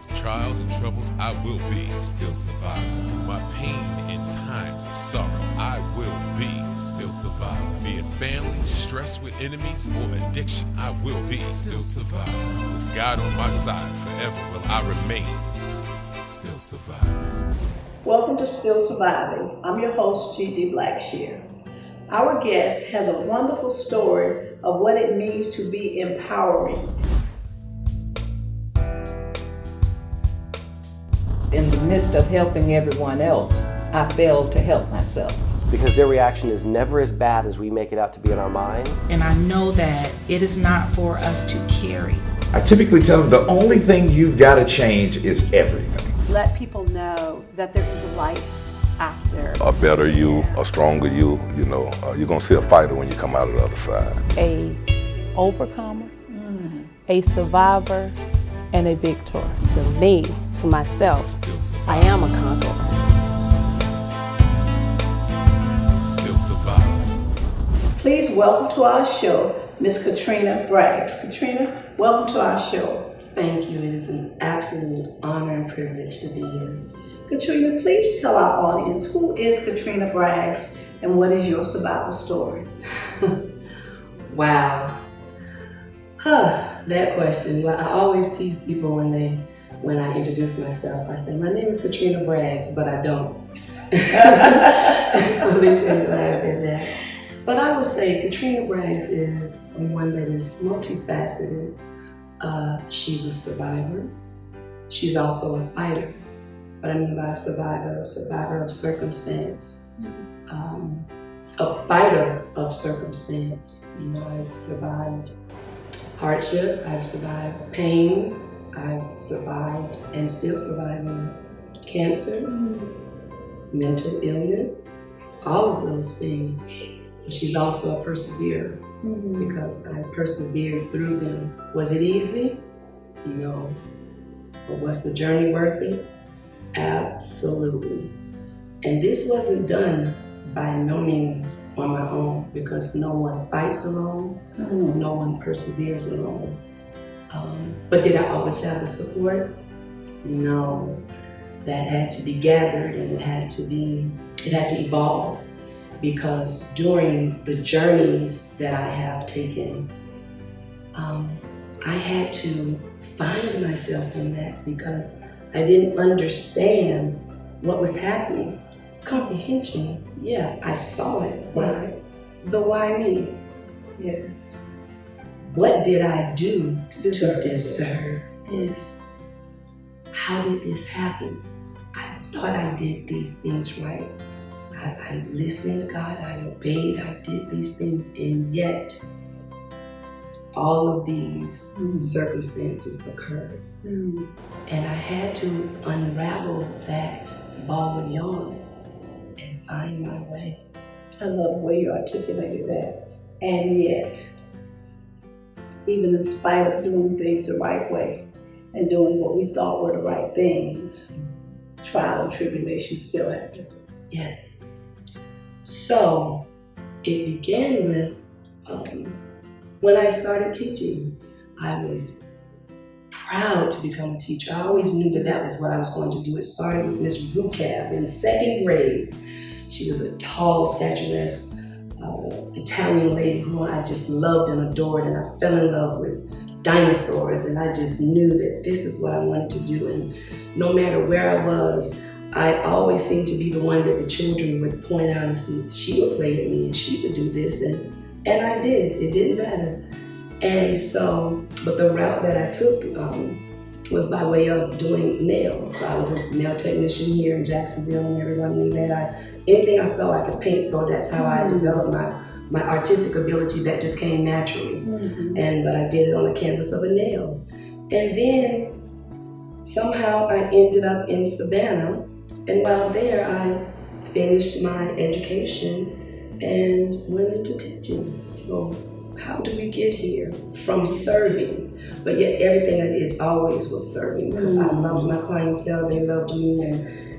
With trials and troubles, I will be still surviving. Through my pain and times of sorrow, I will be still surviving. Be it family, stress with enemies, or addiction, I will be still surviving. With God on my side, forever will I remain still surviving. Welcome to Still Surviving. I'm your host, Gigi Blackshear. Our guest has a wonderful story of what it means to be empowering. In the midst of helping everyone else, I failed to help myself. Because their reaction is never as bad as we make it out to be in our mind. And I know that it is not for us to carry. I typically tell them the only thing you've got to change is everything. Let people know that there is a life after. A better you, a stronger you, you're going to see a fighter when you come out of the other side. A overcomer, a survivor, and a victor. To me, to myself, I am a conqueror. Still surviving. Please welcome to our show, Miss Katrina Braggs. Katrina, welcome to our show. Thank you. It is an absolute honor and privilege to be here. Katrina, please tell our audience, who is Katrina Braggs and what is your survival story? Wow. That question. I always tease people when I introduce myself. I say, my name is Katrina Braggs, but I don't. So they tend to laugh at that. But I would say Katrina Braggs is one that is multifaceted. She's a survivor. She's also a fighter. What I mean by a survivor of circumstance, a fighter of circumstance. I've survived hardship, I've survived pain, I've survived and still surviving cancer, mental illness, all of those things. She's also a perseverer because I persevered through them. Was it easy? No. But was the journey worth it? Absolutely. And this wasn't done by no means on my own, because no one fights alone, no one perseveres alone. But did I always have the support? No. That had to be gathered, and it had to evolve, because during the journeys that I have taken, I had to find myself in that, because I didn't understand what was happening. Comprehension, yeah, I saw it, but the why me? Yes. What did I do to deserve this? How did this happen? I thought I did these things right. I listened, God, I obeyed, I did these things, and yet all of these circumstances occurred. And I had to unravel that ball of yarn and find my way. I love the way you articulated that. And yet, even in spite of doing things the right way and doing what we thought were the right things, trial and tribulation still happened. Yes. So it began with when I started teaching. I was proud to become a teacher. I always knew that was what I was going to do. It started with Miss Rucab in second grade. She was a tall, statuesque Italian lady who I just loved and adored, and I fell in love with dinosaurs, and I just knew that this is what I wanted to do. And no matter where I was, I always seemed to be the one that the children would point out and see, she would play with me and she would do this, and I did. It didn't matter. And so, but the route that I took was by way of doing nails. So I was a nail technician here in Jacksonville, and everyone knew that anything I saw I could paint, so that's how I developed my artistic ability that just came naturally. But I did it on the canvas of a nail. And then somehow I ended up in Savannah, and while there I finished my education and went into teaching. So how do we get here from serving? But yet everything I did always was serving, because I loved my clientele, they loved me,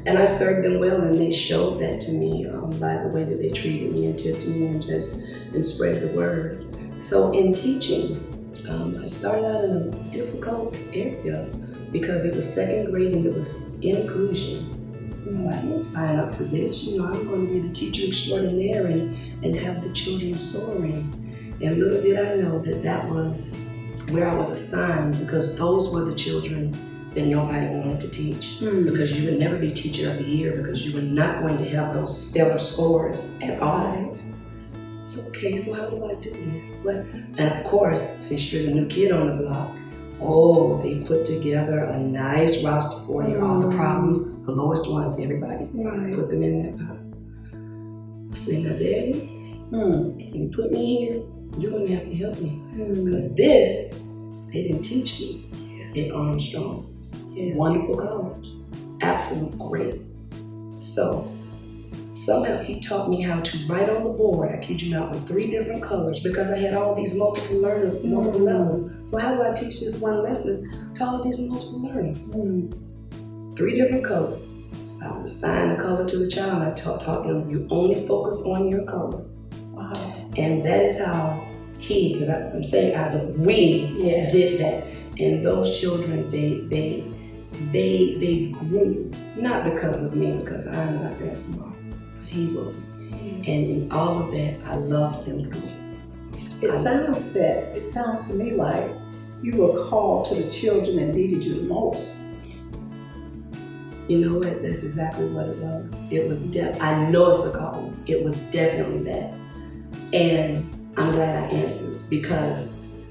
and I served them well, and they showed that to me by the way that they treated me and tipped me and spread the word. So in teaching, I started out in a difficult area because it was second grade and it was inclusion. I didn't sign up for this. I'm going to be the teacher extraordinaire and have the children soaring. And little did I know that was where I was assigned, because those were the children that nobody wanted to teach. Because you would never be teacher of the year, because you were not going to have those stellar scores at all. So, okay, so how do I do this? And of course, since you're the new kid on the block, they put together a nice roster for you. All the problems, the lowest ones, everybody put them in that pot. I said, now, Daddy, you put me here, you're going to have to help me. Because this, they didn't teach me at Armstrong. Wonderful college. Absolute great. So, somehow he taught me how to write on the board, I kid you not, with 3 different colors, because I had all these multiple levels. So how do I teach this one lesson to all of these multiple learners? 3 different colors. So I would assign a color to the child, and I taught them, you only focus on your color. And that is how because I'm saying we did that. And those children, they grew, not because of me, because I'm not that smart, but he was. And in all of that, I loved them through. It sounds to me like you were called to the children that needed you the most. You know what? That's exactly what it was. It was I know it's a calling. It was definitely that. And I'm glad I answered, because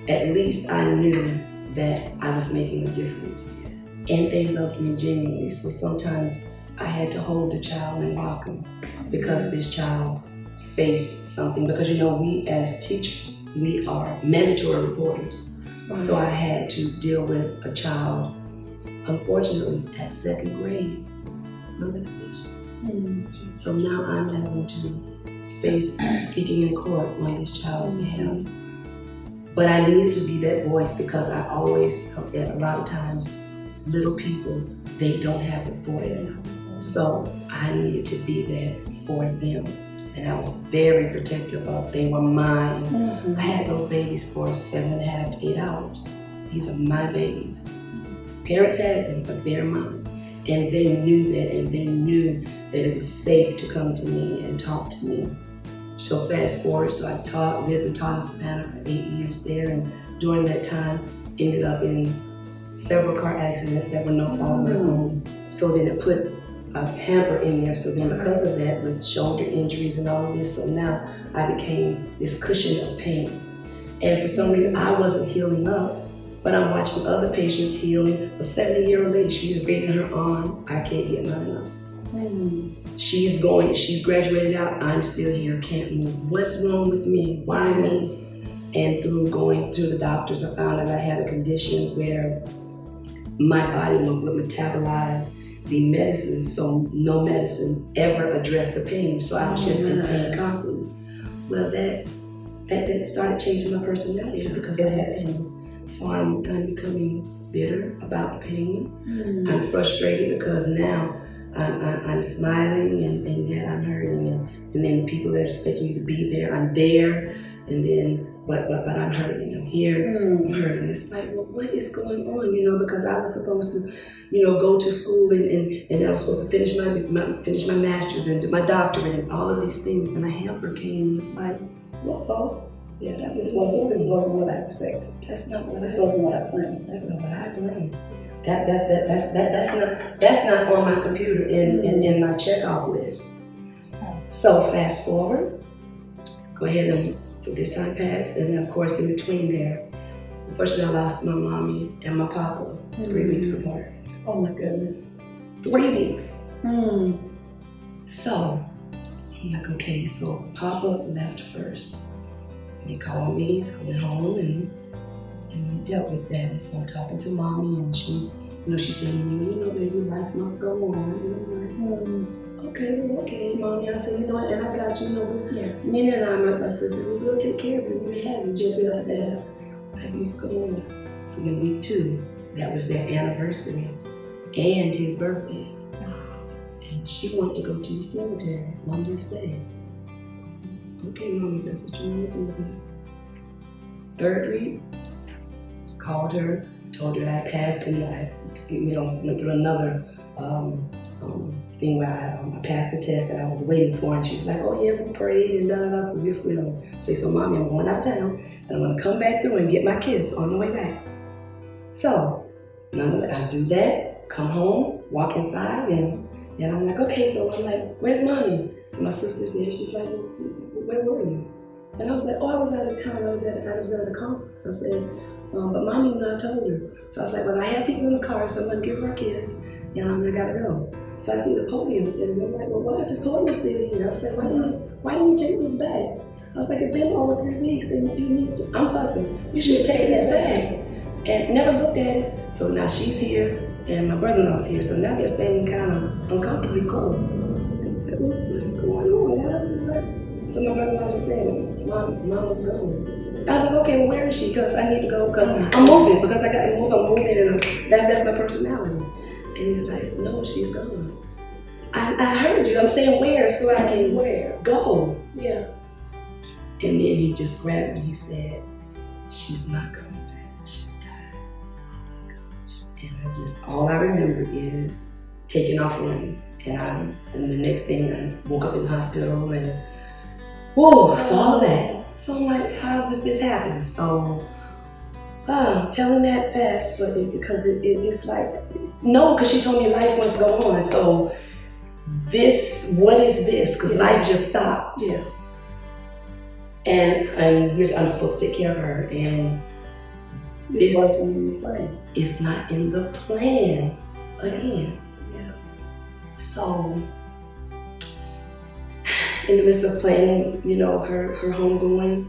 at least I knew that I was making a difference. And they loved me genuinely. So sometimes I had to hold the child and rock him, because this child faced something. Because we as teachers, we are mandatory reporters. So I had to deal with a child, unfortunately, at second grade molestation. So now I'm having to face speaking in court on this child's behalf. But I needed to be that voice, because I always felt that a lot of times little people, they don't have a voice. So I needed to be that for them. And I was very protective of, they were mine. I had those babies for 7.5 to 8 hours. These are my babies. Parents had them, but they're mine. And they knew that, and they knew that it was safe to come to me and talk to me. So fast forward, so I lived and taught in Savannah for 8 years there, and during that time, ended up in several car accidents that were no fault of my own. So then it put a hamper in there, so then because of that, with shoulder injuries and all of this, so now I became this cushion of pain. And for some reason, I wasn't healing up, but I'm watching other patients healing. A 70-year-old lady, she's raising her arm, I can't get nothing up. She's graduated out, I'm still here, can't move. What's wrong with me? Why me? And through going through the doctors, I found that I had a condition where my body would metabolize the medicine, so no medicine ever addressed the pain. So I was just in pain constantly. Well, that started changing my personality because of that pain. So I'm becoming bitter about the pain. I'm frustrated because now I'm smiling and yet I'm hurting, and then people that expect me to be there, I'm there, and then but I'm hurting. I'm here, I'm hurting. It's like, well, what is going on? Because I was supposed to, go to school and I was supposed to finish my master's and do my doctorate and all of these things, and a hamper came, and it's like, whoa. Yeah, this wasn't what I expected. This wasn't what I planned. That's not what I planned. That's not on my computer in my checkoff list. So fast forward, go ahead and so this time passed, and then of course in between there, unfortunately I lost my mommy and my papa 3 weeks apart. Oh my goodness. 3 weeks. So I'm like, okay, so Papa left first. And he called me, so I went home and we dealt with that. And so I'm talking to Mommy, and she's, she said, baby, life must go on. And I'm like, okay, Mommy. I said, and I got you, Nina and I, my sister, we will take care of you. We have you just like that. Life must go on. So then week 2, that was their anniversary and his birthday. And she wanted to go to the cemetery on this day. Okay, Mommy, that's what you want to do. 3rd week, called her, told her that I passed, and I, went through another thing where I passed the test that I was waiting for, and she was like, "Oh yeah, we prayed and da da da." So this way, I say, "So mommy, I'm going out of town, and I'm gonna come back through and get my kids on the way back." So I do that, come home, walk inside, and I'm like, "Okay." So I'm like, "Where's mommy?" So my sister's there. She's like, "Where were you?" And I was like, "Oh, I was out of town. I was at a conference." I said, "But mommy, I told her." So I was like, "Well, I have people in the car, so I'm gonna give her a kiss, and I gotta go." So I see the podium still, and I'm like, "Well, why is this podium still here?" I was like, why didn't you take this back?" I was like, "It's been over 3 weeks, and you need to," I'm fussing, "You should have taken this back." And never looked at it. So now she's here, and my brother-in-law's here, so now they're standing kind of uncomfortably close. And I'm like, "What's going on, guys?" So my brother-in-law just said, Mom was gone. I was like, "Okay, well, where is she? Because I need to go, because I'm moving, because I got to move, I'm moving, and that's my personality." And he's like, "No, she's gone." I heard you, I'm saying where, so I can go. Yeah. And then he just grabbed me, he said, "She's not coming back, she died." Oh my gosh. And all I remember is taking off running. And the next thing, I woke up in the hospital, and whoa, so all of that. So I'm like, how does this happen? So, telling that fast, but because it's like, no, because she told me life must go on. So what is this? Because life just stopped. Yeah. And I'm supposed to take care of her, and this wasn't in the plan. It's not in the plan again. Yeah. So, in the midst of planning, her homegoing,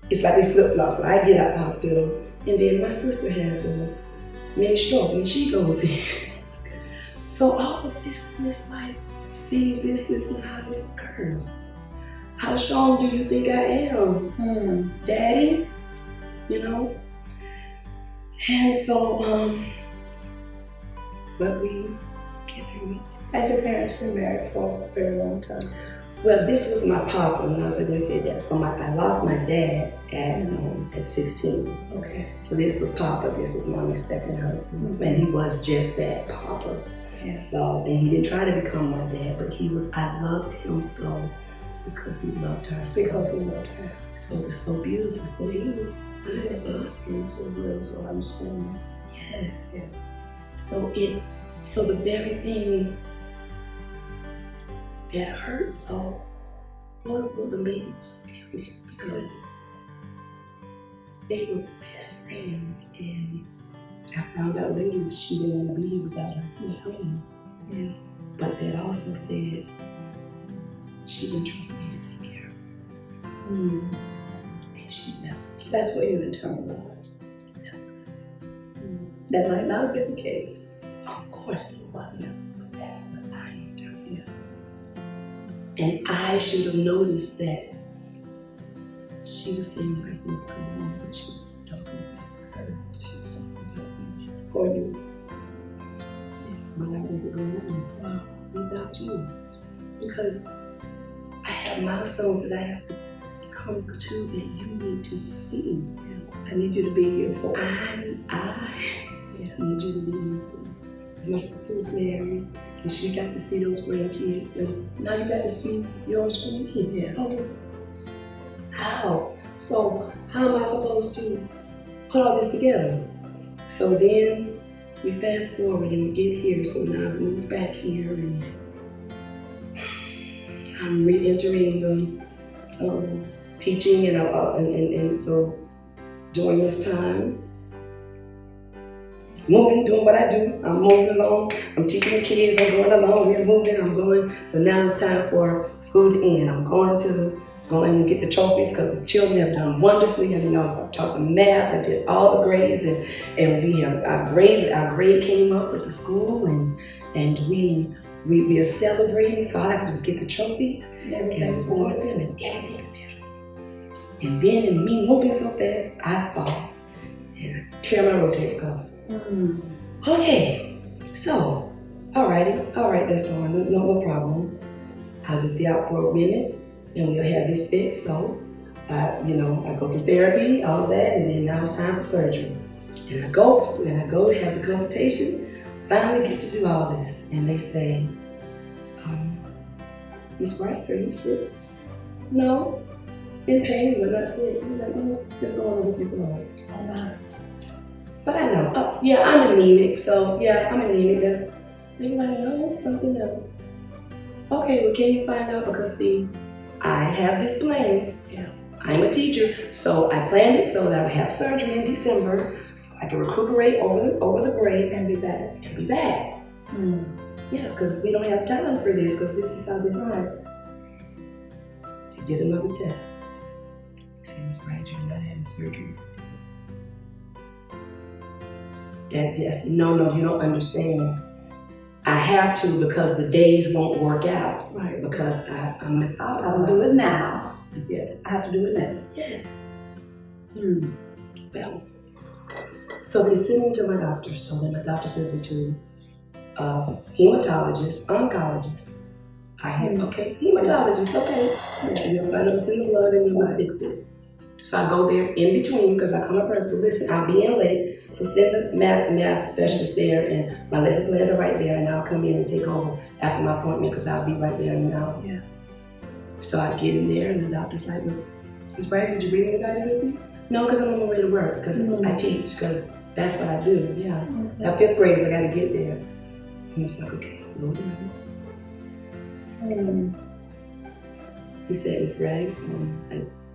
it's like we flip-flop. So I get out the hospital, and then my sister has a mini stroke, and she goes in. So all of this is like, see, this is not how this occurs. How strong do you think I am, Daddy? And so, but we get through it. Had your parents been married for a very long time? Well, this was my papa, and I was going to say that. So I lost my dad at 16. Okay. So this was Papa, this was Mommy's second husband, and he was just that, Papa. Yeah. So, and he didn't try to become my dad, but I loved him so because he loved her. So it's so beautiful. So he was prosperous, so good, so I understand that. Yes. Yeah. So the very thing that hurt so was what made it so beautiful, because they were best friends, and I found out later she didn't want to be here without her friend. Yeah. But that also said she didn't trust me to take care of her. And she left me. That's what you internalize. That's what I did. That might not have been the case. Of course it wasn't, but that's what I internalized. And I should have noticed that she was saying life was going on, but she wasn't talking about her. She was talking about me. She was for you. My life wasn't going on without you. Because I have milestones that I have to come to that you need to see. I need you to be here for. I need you to be here for. Because my sister was married, and she got to see those grandkids, and now you got to see yours grandkids. Yeah. So how? So how am I supposed to put all this together? So then we fast forward and we get here. So now I've moved back here, and I'm re-entering the teaching, and so during this time, moving, doing what I do. I'm moving along. I'm teaching the kids. I'm going along. We're moving. I'm going. So now it's time for school to end. I'm going and get the trophies because the children have done wonderfully. I taught them math. I did all the grades, and we have our grade came up with the school, and we are celebrating. So all I have to do is get the trophies and reward them, and everything is beautiful. And then in me moving so fast, I fall and I tear my rotator cuff. Okay, so, all right, that's all right, no problem. I'll just be out for a minute, and we'll have this fixed. So, I go through therapy, all that, and then now it's time for surgery. And I go have the consultation, finally get to do all this. And they say, Miss Bright, are you sick? No. In pain, but not sick. He's like, what's going on with your blood? Oh, wow. But I know, I'm anemic, so I'm anemic. They were like, no, something else. Okay, well, can you find out? Because see, I have this plan. Yeah. I'm a teacher, so I planned it so that I would have surgery in December, so I can recuperate over the break and be back. Yeah, because we don't have time for this, because this is how this happens. They did another test. They said, Miss Bright, you're not having surgery. Yes, no, you don't understand. I have to because the days won't work out. Right. Because I'm methodical. I'll do it now. Yeah, I have to do it now. Yes. Well, so they send me to my doctor. So then my doctor sends me to hematologist, oncologist. Okay, hematologist, okay. Yeah, you'll find what's in the blood and you'll fix it. So I go there in between because I come up principal. Listen, I'll be in late, so send the math specialist there, and my lesson plans are right there, and I'll come in and take over after my appointment because I'll be right there in an hour. Yeah. So I get in there, and the doctor's like, well, Ms. Bright, did you bring anybody with you? No, because I'm on my way to work, because I teach, because that's what I do, yeah. Now, 5th graders, I got to get there. And he was like, okay, slow down. He said, Ms. Bright,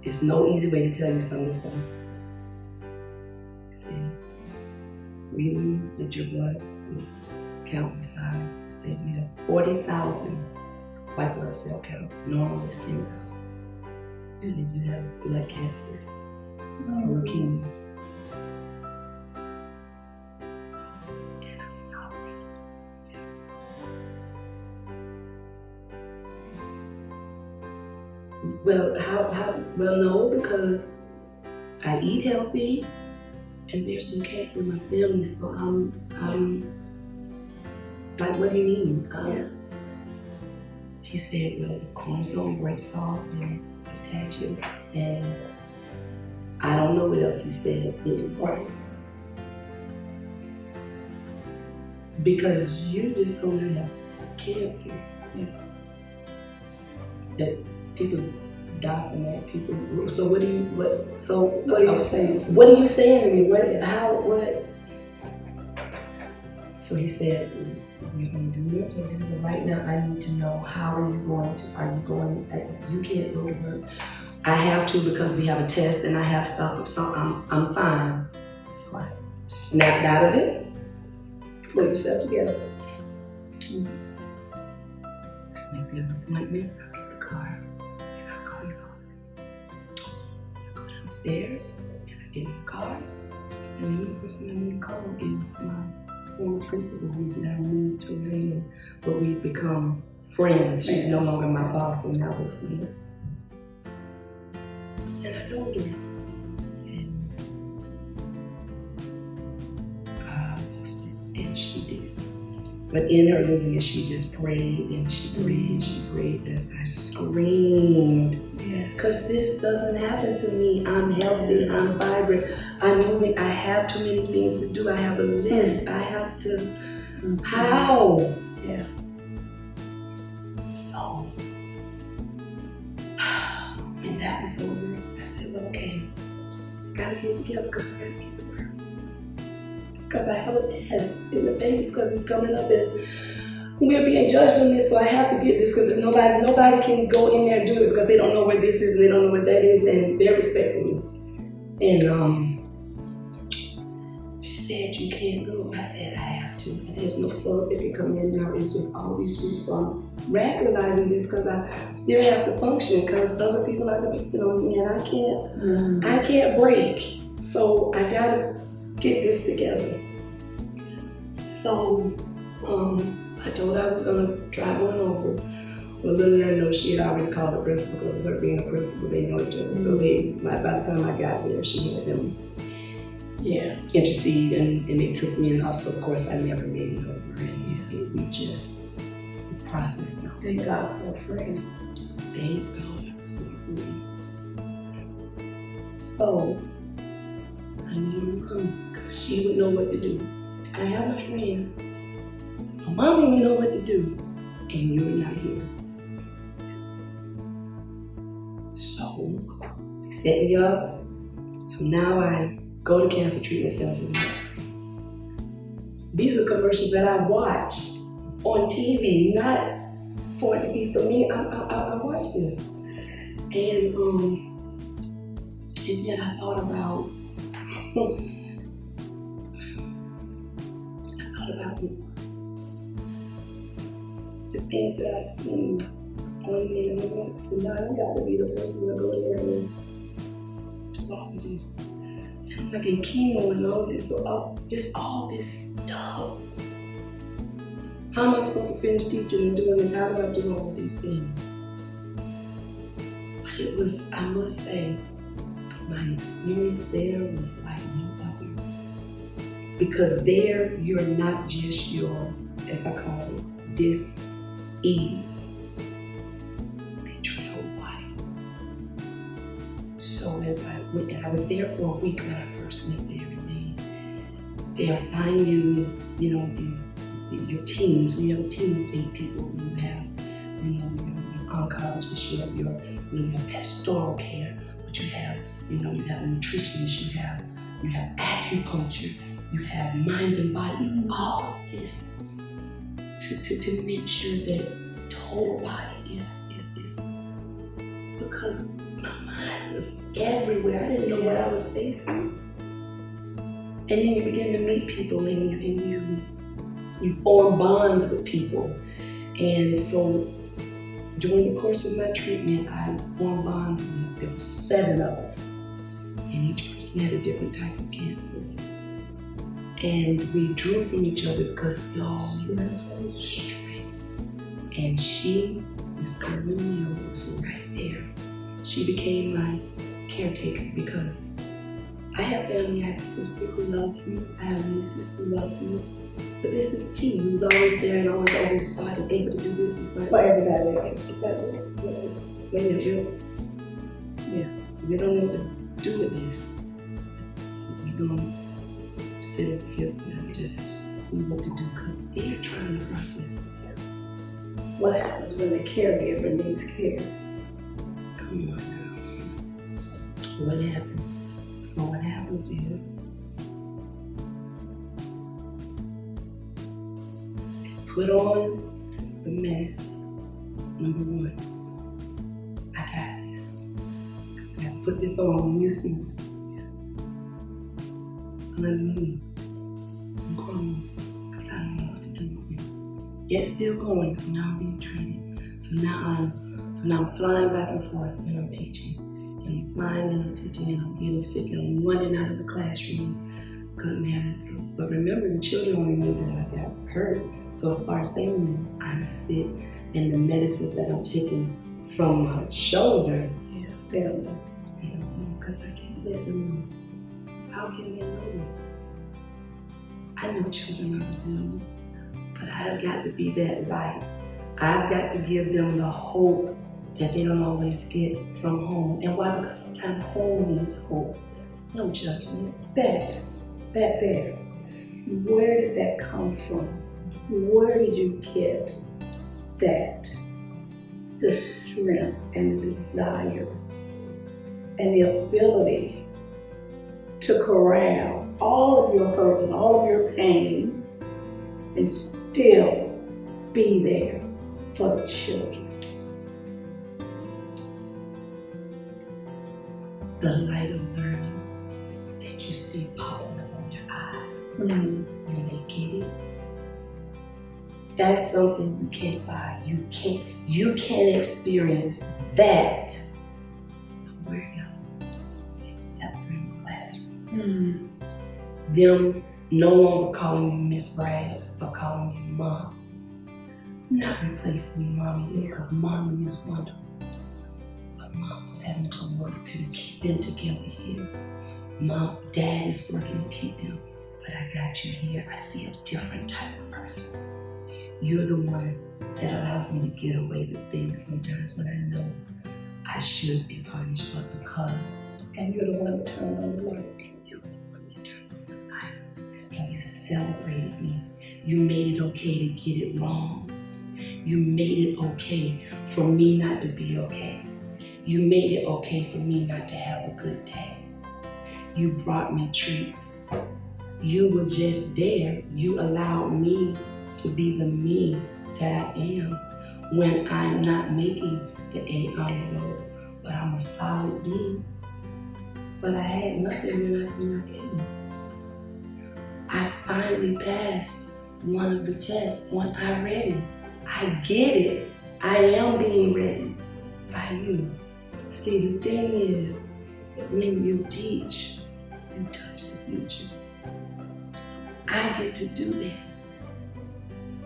it's no easy way to tell you some of this stuff. He said, the reason that your blood count is high is they have 40,000 white blood cell count. Normal is 10,000. He said you have blood cancer or leukemia. And I stopped. Well, well, no, because I eat healthy and there's no cancer in my family, so I'm like, what do you mean? He said, well, the chromosome breaks off and it attaches, and I don't know what else he said. Right. Because you just told me I have cancer. Yeah. That people die from that. So what are you saying? What are you saying to me? What? So he said, we're going to do it. He said, but right now I need to know how are you going? You can't go to work. I have to because we have a test and I have stuff, so I'm fine. So I snapped out of it. Put yourself together. Let's make the appointment. I'll get the car. I go downstairs and I get in the car, and the only person I need to call is my former principal, who's now moved away, but we've become friends. She's no longer my boss, and now we're friends. And I told her, and I lost it, and she did. But in her losing it, she just prayed and she prayed and she prayed as I screamed. Because this doesn't happen to me. I'm healthy, I'm vibrant, I'm moving. I have too many things to do. I have a list. I have to. How? Yeah. So, when that was over, I said, well, okay, gotta get it together because I gotta get to work. Because I have a test in the babies because it's coming up and we're being judged on this, so I have to get this because there's nobody can go in there and do it because they don't know where this is and they don't know what that is, and they're respecting me. And she said, you can't go. I said, I have to. There's no sub that can come in now. It's just all these rules. So I'm rationalizing this because I still have to function because other people are depending on me and I can't break. So I gotta get this together. So I told her I was gonna drive on over. Well, little did I know she had already called the principal because with her being a principal, they know each other. So by the time I got there, she had them intercede and they took me enough. So of course I never made it over, and we just processed it. Thank God for a friend. Thank God for a friend. So I knew She would know what to do. I have my friend. My mama would know what to do, and you're not here. So they set me up. So now I go to cancer treatment centers. These are commercials that I watched on TV, not for it to be for me. I watched this, and then I thought about the things that I've seen on me, and I'm like, so now I got to be the person that go there and do all of this. And I'm like in chemo and all this, so just all this stuff. How am I supposed to finish teaching and doing this? How do I do all of these things? But it was, I must say, my experience there was like no other. Because there, you're not just your, as I call it, dis-ease. They treat your whole body. So as I went, and I was there for a week when I first went there, and they assign you, your teams. You have a team of 8 people. You have, your oncologist, you have pastoral care, but you have a nutritionist, you have acupuncture, you have mind and body, all of this to make sure that total body is because my mind was everywhere. I didn't know what I was facing. And then you begin to meet people and you form bonds with people. And so during the course of my treatment, I formed bonds with, there were 7 of us. And each person had a different type of cancer. And we drew from each other because we all were straight. And she, Miss Katrina, was right there. She became my caretaker because I have family. I have a sister who loves me. I have nieces who loves me. But this is T, who's always there and always on the spot and able to do this. Is like For everybody else. Is that when you we don't know what to do with this. So we're gonna sit up here and just see what to do because they're trying to process it. What happens when the caregiver needs care? Come on now. What happens? So what happens is put on the mask. Number 1, I got this. Because I gotta put this on when you see it. Hallelujah. I'm crying because I don't know what to do with this. Yet still going, so now I'm being treated. So now I'm flying back and forth and I'm teaching. And I'm flying and I'm teaching and I'm getting sick and I'm running out of the classroom because I'm having a throat. But remember, the children only knew that I got hurt. So as far as they knew, I'm sick, and the medicines that I'm taking from my shoulder, they don't know. They don't know because I can't let them know. How can they know that? I know children are resilient, but I've got to be that light. I've got to give them the hope that they don't always get from home. And why? Because sometimes home needs hope. No judgment. That there, where did that come from? Where did you get that? The strength and the desire and the ability to corral all of your hurt and all of your pain and still be there for the children. The light of learning that you see popping up in your eyes when they get it. That's something you can't buy. You can't experience that nowhere else except for in the classroom. Them no longer calling you Miss Braggs, but calling you Mom. Not replacing Mommy is because Mommy is wonderful. But Mom's having to work to keep them together here. Dad is working to keep them, but I got you here. I see a different type of person. You're the one that allows me to get away with things sometimes when I know I should be punished, but because. And you're the one that turned on the light. And you're the one that turned on the light. celebrated me. You made it okay to get it wrong. You made it okay for me not to be okay. You made it okay for me not to have a good day. You brought me treats. You were just there. You allowed me to be the me that I am when I'm not making an A on the road, but I'm a solid D. But I had nothing when I came. I finally passed one of the tests when I read it. I get it. I am being ready by you. See, the thing is, when you teach, you touch the future. So I get to do that.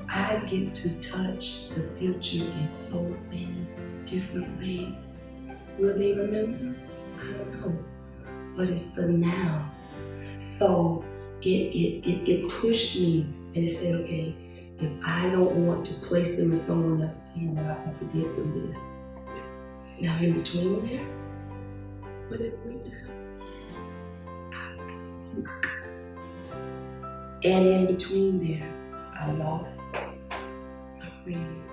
I get to touch the future in so many different ways. Will they remember? I don't know. But it's the now. So it pushed me and it said, okay, if I don't want to place them in someone else's hand, then I have to get through this. Now in between there, what it brings down is I broke. And in between there, I lost my friends.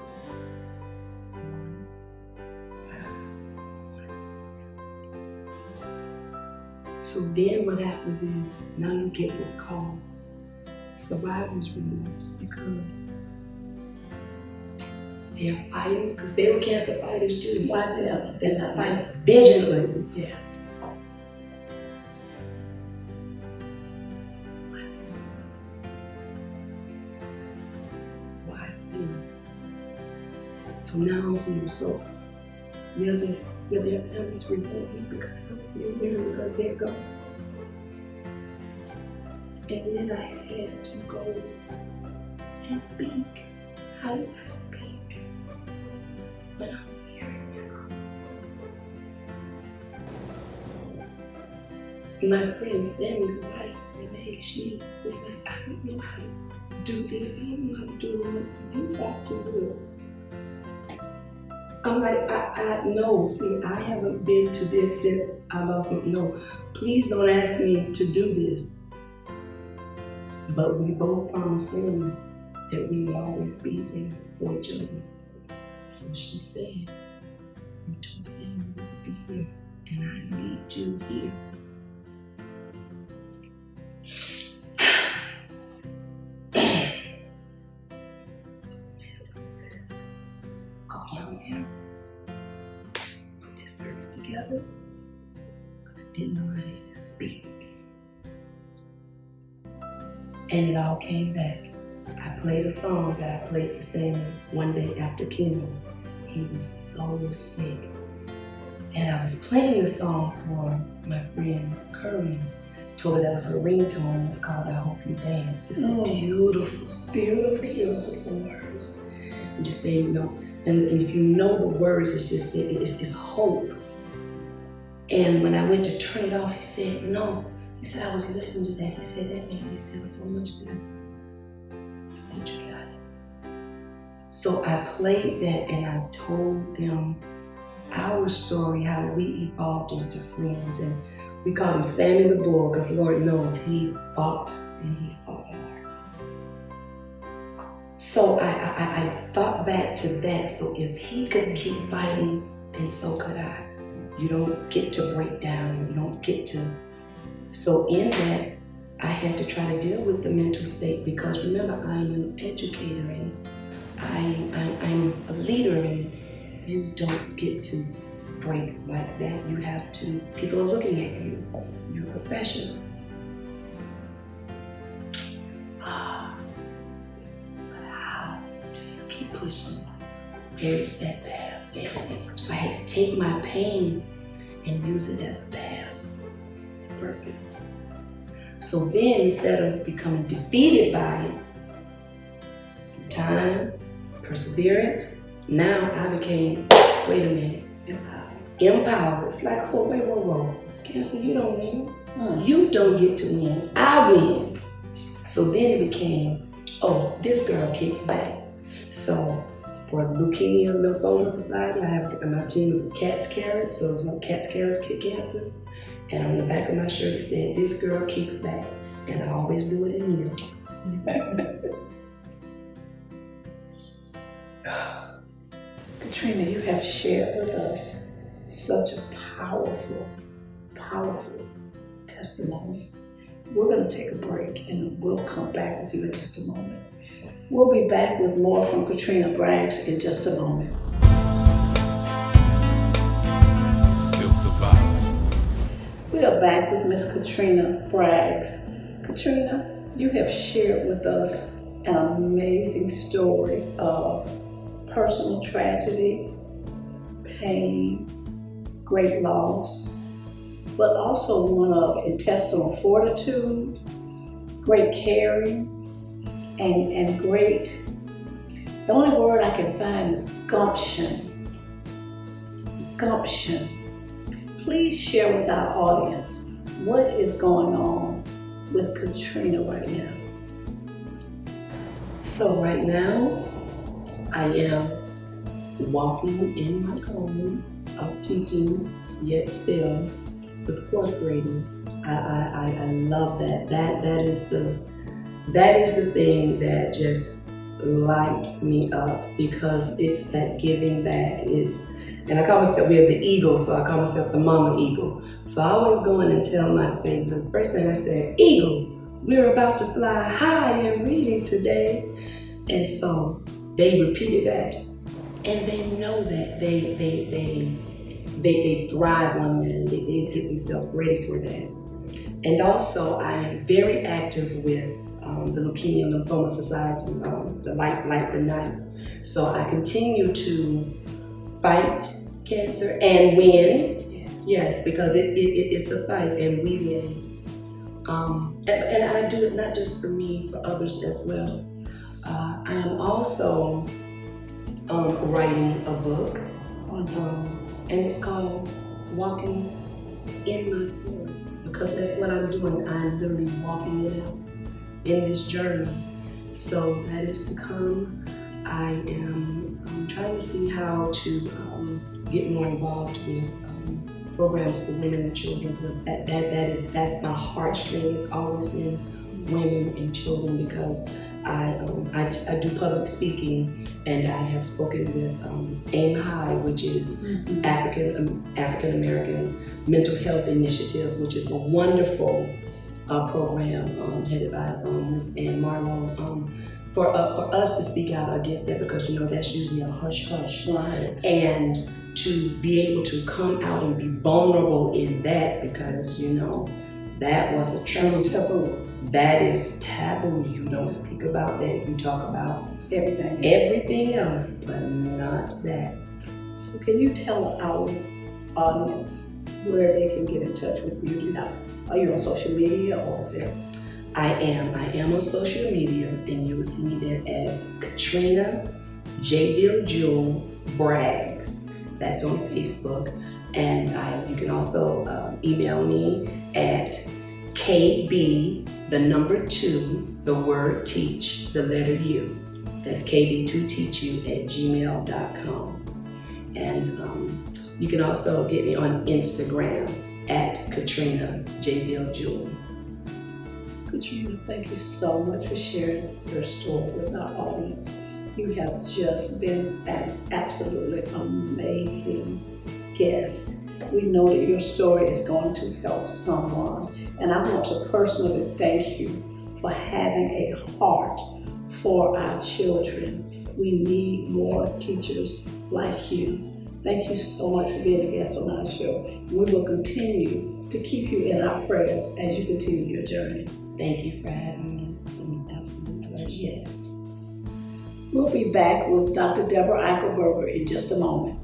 One by one. So then what happens is, now you get what's called survivor's remorse, because they're fighting, because they were cancer fighters too. Why them? They're not fighting vigilantly. Yeah. Why them? So now I'm feeling so, will their families resent me because I'm still here, because they're gone? And then I had to go and speak. How do I speak? But I'm here now. My friend Sammy's wife, Renee, she was like, I don't know how to do this. I don't know how to do it. You have to do it. I'm like, I know. See, I haven't been to this since I lost my, no. Please don't ask me to do this. But we both promised him that we would always be there for each other. So she said, you told Sam you would be here, and I need you here. Let's go down there, put this service together. But I didn't know I had to speak. And it all came back. I played a song that I played for Sam one day after chemo. He was so sick. And I was playing the song for my friend Curry. Told her that was her ringtone. It's called I Hope You Dance. It's a beautiful some words. And just saying, you know, and if you know the words, it's just, it's hope. And when I went to turn it off, he said, no. He said, I was listening to that. He said, that made me feel so much better. I said, you got it. So I played that and I told them our story, how we evolved into friends. And we called him Sammy the Bull, because Lord knows he fought and he fought hard. So I thought back to that. So if he could keep fighting, then so could I. You don't get to break down. You don't get to. So in that, I had to try to deal with the mental state, because remember, I'm an educator and I'm a leader, and you don't get to break like that. You have to, people are looking at you. You're a professional. But how do you keep pushing? There's that path, there's that. So I had to take my pain and use it as a path, purpose. So then, instead of becoming defeated by it, through time, perseverance, now I became, wait a minute, empowered. It's like, oh, wait, whoa. Cancer, you don't win. You don't get to win. I win. So then it became, oh, this girl kicks back. So for Leukemia Lymphoma Society, I have my team is Cat's Carrots, so there's no Cat's Carrots Kick Cancer. And on the back of my shirt it said, this girl kicks back. And I always do it in heels. Katrina, you have shared with us such a powerful, powerful testimony. We're going to take a break and we'll come back with you in just a moment. We'll be back with more from Katrina Braggs in just a moment. Still surviving. We are back with Miss Katrina Braggs. Katrina, you have shared with us an amazing story of personal tragedy, pain, great loss, but also one of intestinal fortitude, great caring, and great, the only word I can find is gumption. Gumption. Please share with our audience what is going on with Katrina right now. So right now, I am walking in my calling of teaching, yet still with fourth graders. I love that. That is the thing that just lights me up, because it's that giving back. And I call myself, we're the eagle, so I call myself the mama eagle. So I always go in and tell my babies, the first thing I said, eagles, we're about to fly high in reading today. And so they repeated that. And they know that they thrive on that, and they get themselves ready for that. And also I am very active with the Leukemia and Lymphoma Society, the Light the Night. So I continue to fight cancer and win. Yes, because it's a fight and we win. And I do it not just for me, for others as well. I am also writing a book, and it's called Walking in My Story, because that's what I'm doing. I'm literally walking it out in this journey. So that is to come. I am trying to see how to get more involved with programs for women and children, because that's my heartstring. It's always been women and children, because I do public speaking, and I have spoken with AIM High, which is African American Mental Health Initiative, which is a wonderful program headed by Ms. Ann Marlowe, for us to speak out against that, because that's usually a hush hush, Right. And to be able to come out and be vulnerable in that, because that was a true That's taboo. That is taboo. You don't speak about that. You talk about Everything else, but not that. So can you tell our audience where they can get in touch with you? Are you on social media, or is it? I am on social media, and you will see me there as Katrina Jewel Braggs. That's on Facebook. And you can also email me at KB, the number 2, the word teach, the letter U. That's KB2teachu@gmail.com. And you can also get me on Instagram at Katrina Jewel. Katrina, thank you so much for sharing your story with our audience. You have just been an absolutely amazing guest. We know that your story is going to help someone. And I want to personally thank you for having a heart for our children. We need more teachers like you. Thank you so much for being a guest on our show. We will continue to keep you in our prayers as you continue your journey. Thank you for having me. It's been an absolute pleasure. Yes. We'll be back with Dr. Deborah Ercherberger in just a moment.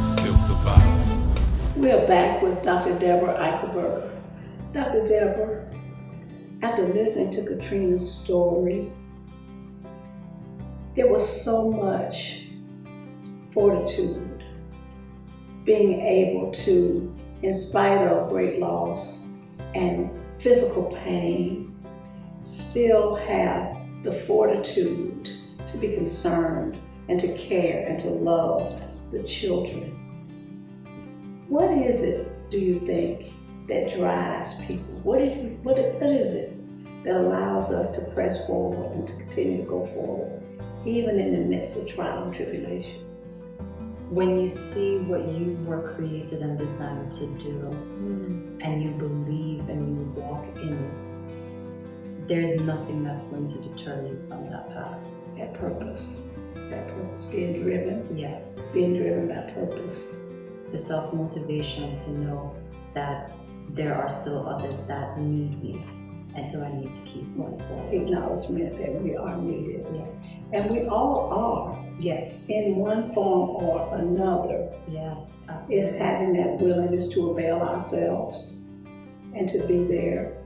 Still surviving. We are back with Dr. Deborah Ercherberger. Dr. Deborah, after listening to Katrina's story, there was so much fortitude, being able to, in spite of great loss and physical pain, still have the fortitude to be concerned and to care and to love the children. What is it, do you think, that drives people? What is it that allows us to press forward and to continue to go forward, even in the midst of trial and tribulation? When you see what you were created and designed to do, and you believe and you walk in it, there is nothing that's going to deter you from that path. That purpose, being driven. Yes. Being driven by purpose. The self-motivation to know that there are still others that need me, and so I need to keep going forward. The acknowledgement that we are needed. Yes. And we all are. Yes. In one form or another. Yes, absolutely. It's having that willingness to avail ourselves and to be there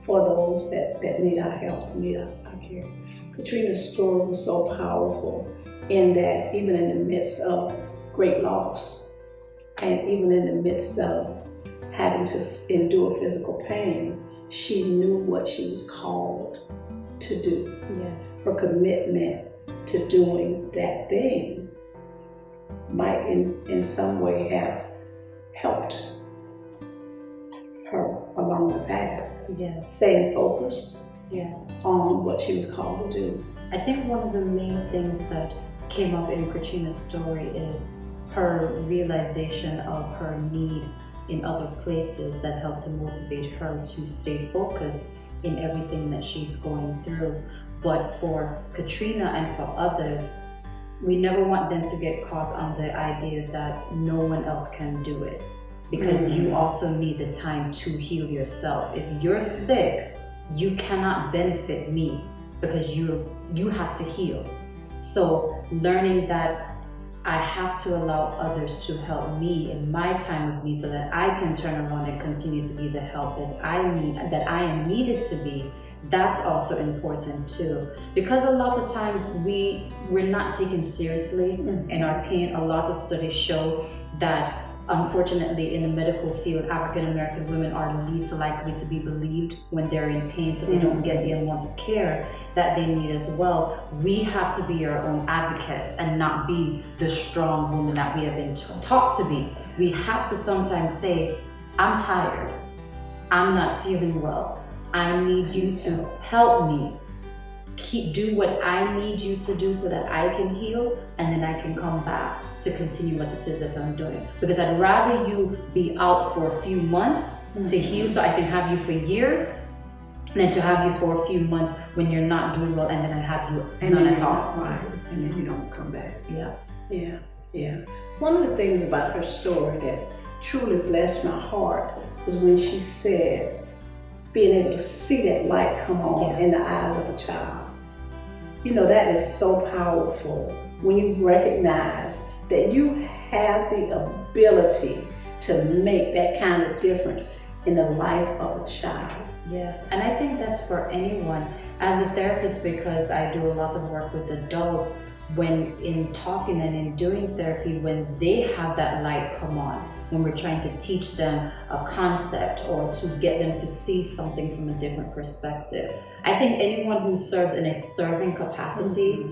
for those that need our help, need our care. Katrina's story was so powerful in that even in the midst of great loss, and even in the midst of having to endure physical pain, she knew what she was called to do. Yes. Her commitment to doing that thing might in some way have helped her along the path. Yes. Staying focused. Yes. On what she was called to do. I think one of the main things that came up in Katrina's story is her realization of her need in other places that helped to motivate her to stay focused in everything that she's going through. But for Katrina and for others, we never want them to get caught on the idea that no one else can do it, because you also need the time to heal yourself. If you're sick, you cannot benefit me because you have to heal. So learning that I have to allow others to help me in my time of need so that I can turn around and continue to be the help that I need, that I am needed to be, that's also important too. Because a lot of times we're not taken seriously in our pain. A lot of studies show that unfortunately in the medical field, African American women are least likely to be believed when they're in pain, so they don't get the amount of care that they need as well. We have to be our own advocates and not be the strong woman that we have been taught to be. We have to sometimes say, I'm tired, I'm not feeling well, I need you to help me. Do what I need you to do so that I can heal, and then I can come back to continue what it is that I'm doing. Because I'd rather you be out for a few months to heal so I can have you for years than to have you for a few months when you're not doing well and then I have you none at all. Right, and then you don't come back. Yeah. One of the things about her story that truly blessed my heart was when she said, being able to see that light come on in the eyes of a child. You know, that is so powerful when you recognize that you have the ability to make that kind of difference in the life of a child. Yes, and I think that's for anyone. As a therapist, because I do a lot of work with adults, when in talking and in doing therapy, when they have that light come on, when we're trying to teach them a concept or to get them to see something from a different perspective. I think anyone who serves in a serving capacity,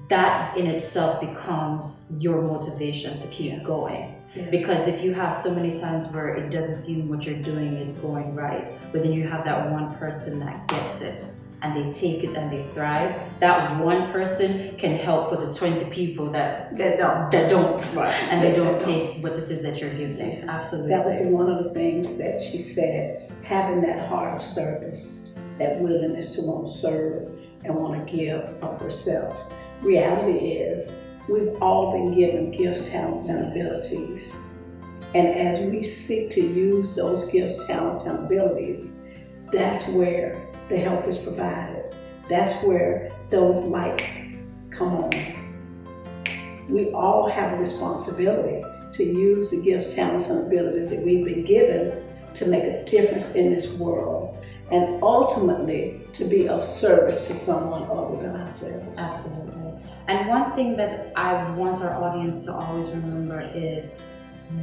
that in itself becomes your motivation to keep going. Because if you have so many times where it doesn't seem what you're doing is going right, but then you have that one person that gets it, and they take it and they thrive, that one person can help for the 20 people that don't, right. And they don't take what it is that you're giving. Absolutely. That was one of the things that she said, having that heart of service, that willingness to want to serve and want to give of herself. Reality is, we've all been given gifts, talents, and abilities. And as we seek to use those gifts, talents, and abilities, that's where the help is provided. That's where those lights come on. We all have a responsibility to use the gifts, talents, and abilities that we've been given to make a difference in this world, and ultimately to be of service to someone other than ourselves. Absolutely. And one thing that I want our audience to always remember is,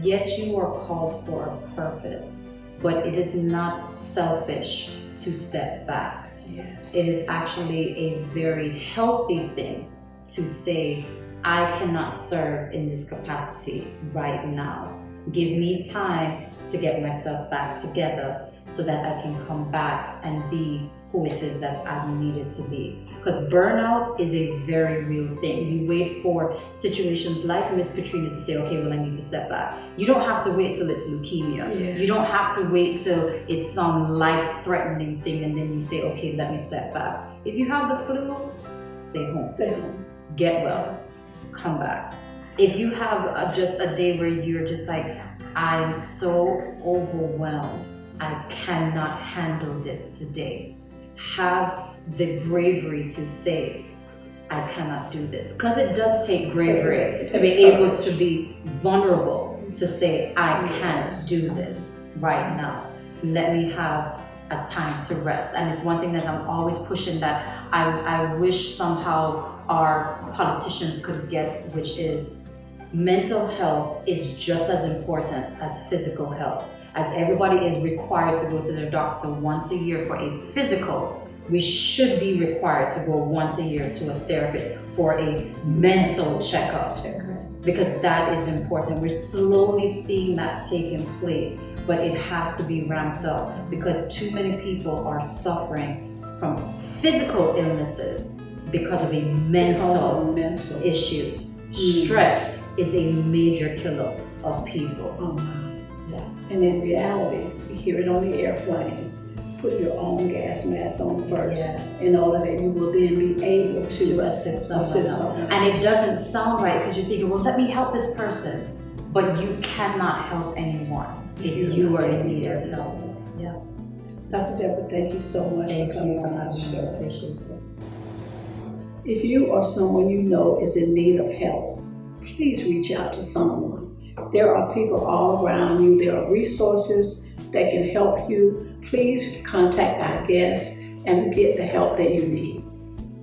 yes, you are called for a purpose, but it is not selfish to step back. Yes. It is actually a very healthy thing to say, I cannot serve in this capacity right now. Give me time to get myself back together so that I can come back and be who it is that I'm needed to be. Because burnout is a very real thing. We wait for situations like Miss Katrina to say, okay, well, I need to step back. You don't have to wait till it's leukemia. Yes. You don't have to wait till it's some life-threatening thing and then you say, okay, let me step back. If you have the flu, stay home. Stay home. Get well, come back. If you have just a day where you're just like, I'm so overwhelmed, I cannot handle this today. Have the bravery to say, I cannot do this. Because it does take bravery to be able to be vulnerable, to say, I can't do this right now. Let me have a time to rest. And it's one thing that I'm always pushing that I wish somehow our politicians could get, which is mental health is just as important as physical health. As everybody is required to go to their doctor once a year for a physical, we should be required to go once a year to a therapist for a mental checkup. Because that is important. We're slowly seeing that taking place, but it has to be ramped up because too many people are suffering from physical illnesses because of a mental issues. Stress is a major killer of people. And in reality, you hear it on the airplane, put your own gas mask on first in order that you will then be able to assist someone else. And it doesn't sound right because you're thinking, well, let me help this person. But you cannot help anyone if you are in need of help. Yeah. Dr. Deborah, thank you so much for coming on our show. I appreciate it. If you or someone you know is in need of help, please reach out to someone. There are people all around you. There are resources that can help you. Please contact our guests and get the help that you need.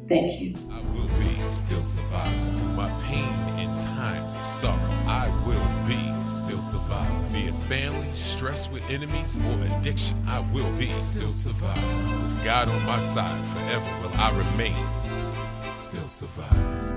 Thank you. I will be still surviving through my pain in times of sorrow. I will be still surviving. Be it family, stress with enemies, or addiction, I will be still surviving. With God on my side forever will I remain still surviving.